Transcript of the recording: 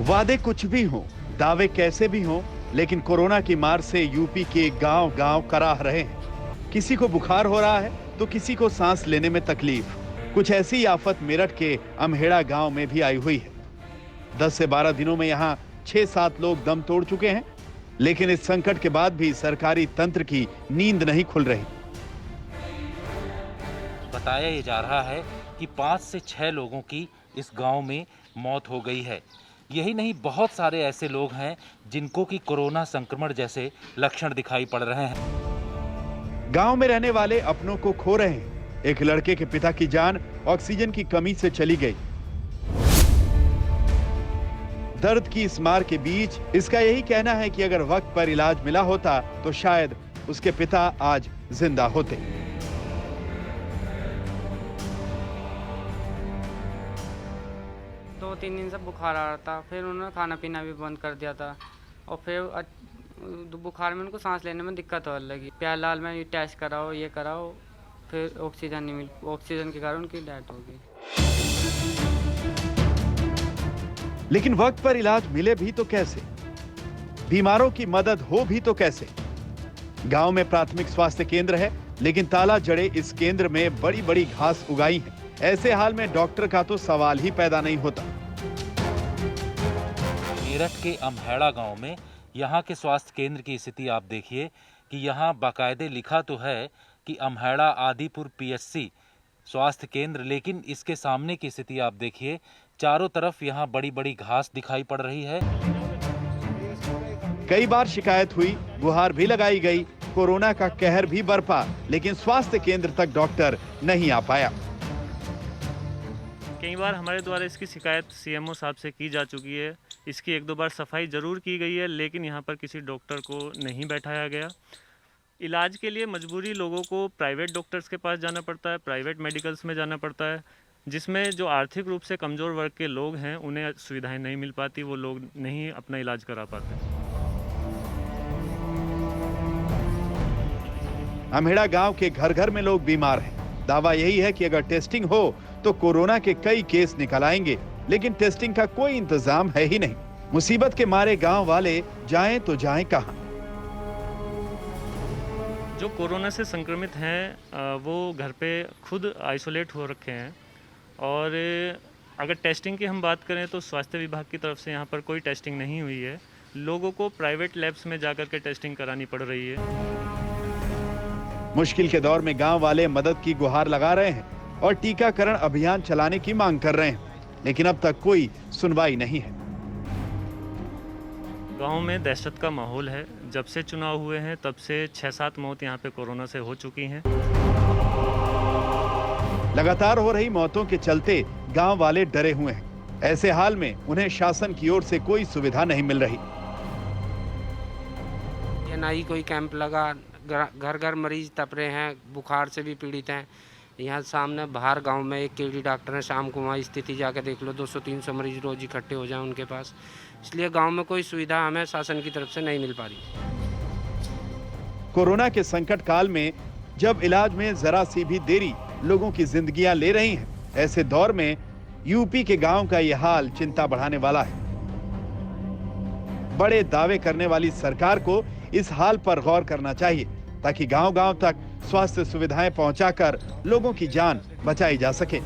वादे कुछ भी हों, दावे कैसे भी हों, लेकिन कोरोना की मार से यूपी के गांव-गांव कराह रहे हैं। किसी को बुखार हो रहा है तो किसी को सांस लेने में तकलीफ। कुछ ऐसी आफत मेरठ के अमहेड़ा गांव में भी आई हुई है। 10 से 12 दिनों में यहां 6-7 लोग दम तोड़ चुके हैं, लेकिन इस संकट के बाद भी सरकारी तंत्र की नींद नहीं खुल रही। बताया ये जा रहा है कि 5 से 6 लोगों की इस गांव में मौत हो गई है। यही नहीं, बहुत सारे ऐसे लोग हैं जिनको कि कोरोना संक्रमण जैसे लक्षण दिखाई पड़ रहे हैं। गांव में रहने वाले अपनों को खो रहे हैं। एक लड़के के पिता की जान ऑक्सीजन की कमी से चली गई। दर्द की इस मार के बीच इसका यही कहना है कि अगर वक्त पर इलाज मिला होता तो शायद उसके पिता आज जिंदा होते। 2-3 दिन से बुखार आ रहा था, फिर उन्होंने खाना पीना भी बंद कर दिया था और फिर बुखार में उनको सांस लेने में दिक्कत होने लगी। प्यारलाल में टेस्ट कराओ, ये कराओ, फिर ऑक्सीजन नहीं मिल, ऑक्सीजन के कारण उनकी डेथ हो गई। लेकिन वक्त पर इलाज मिले भी तो कैसे, बीमारों की मदद हो भी तो कैसे। गांव में प्राथमिक स्वास्थ्य केंद्र है, लेकिन ताला जड़े इस केंद्र में बड़ी बड़ी घास उगाई है। ऐसे हाल में डॉक्टर का तो सवाल ही पैदा नहीं होता। मेरठ के अमहेड़ा गांव में यहाँ के स्वास्थ्य केंद्र की स्थिति आप देखिए कि यहाँ बाकायदे लिखा तो है कि अमहेड़ा आदिपुर पीएचसी स्वास्थ्य केंद्र, लेकिन इसके सामने की स्थिति आप देखिए, चारों तरफ यहाँ बड़ी बड़ी घास दिखाई पड़ रही है। कई बार शिकायत हुई, गुहार भी लगाई गई, कोरोना का कहर भी बरपा, लेकिन स्वास्थ्य केंद्र तक डॉक्टर नहीं आ पाया। कई बार हमारे द्वारा इसकी शिकायत सीएमओ साहब से की जा चुकी है। इसकी 1-2 बार सफाई जरूर की गई है, लेकिन यहाँ पर किसी डॉक्टर को नहीं बैठाया गया। इलाज के लिए मजबूरी लोगों को प्राइवेट डॉक्टर्स के पास जाना पड़ता है, प्राइवेट मेडिकल्स में जाना पड़ता है, जिसमें जो आर्थिक रूप से कमज़ोर वर्ग के लोग हैं उन्हें सुविधाएं नहीं मिल पाती, वो लोग नहीं अपना इलाज करा पाते। अमहेड़ा गांव के घर घर में लोग बीमार हैं। दावा यही है कि अगर टेस्टिंग हो तो कोरोना के कई केस निकल आएंगे, लेकिन टेस्टिंग का कोई इंतजाम है ही नहीं। मुसीबत के मारे गांव वाले जाएं तो जाएं कहां। जो कोरोना से संक्रमित हैं वो घर पे खुद आइसोलेट हो रखे हैं, और अगर टेस्टिंग की हम बात करें तो स्वास्थ्य विभाग की तरफ से यहाँ पर कोई टेस्टिंग नहीं हुई है। लोगों को प्राइवेट लैब्स में जाकर के टेस्टिंग करानी पड़ रही है। मुश्किल के दौर में गांव वाले मदद की गुहार लगा रहे हैं और टीकाकरण अभियान चलाने की मांग कर रहे हैं, लेकिन अब तक कोई सुनवाई नहीं है। गांव में दहशत का माहौल है। जब से चुनाव हुए हैं तब से 6-7 मौत यहाँ पे कोरोना से हो चुकी हैं। लगातार हो रही मौतों के चलते गांव वाले डरे हुए हैं। ऐसे हाल में उन्हें शासन की ओर से कोई सुविधा नहीं मिल रही। ना ही कोई कैंप लगा, घर घर मरीज तप रहे हैं, बुखार से भी पीड़ित हैं। यहाँ सामने बाहर गांव में एक केडी डॉक्टर है, शाम को वहाँ स्थिति जाकर देख लो, 200-300 मरीज रोज इकट्ठे हो जाएं उनके पास। इसलिए गांव में कोई सुविधा हमें शासन की तरफ से नहीं मिल पा रही। कोरोना के संकट काल में जब इलाज में जरा सी भी देरी लोगों की जिंदगियां ले रही हैं, ऐसे दौर में यूपी के गांव का यह हाल चिंता बढ़ाने वाला है। बड़े दावे करने वाली सरकार को इस हाल पर गौर करना चाहिए, ताकि गांव-गांव तक स्वास्थ्य सुविधाएं पहुंचाकर लोगों की जान बचाई जा सके।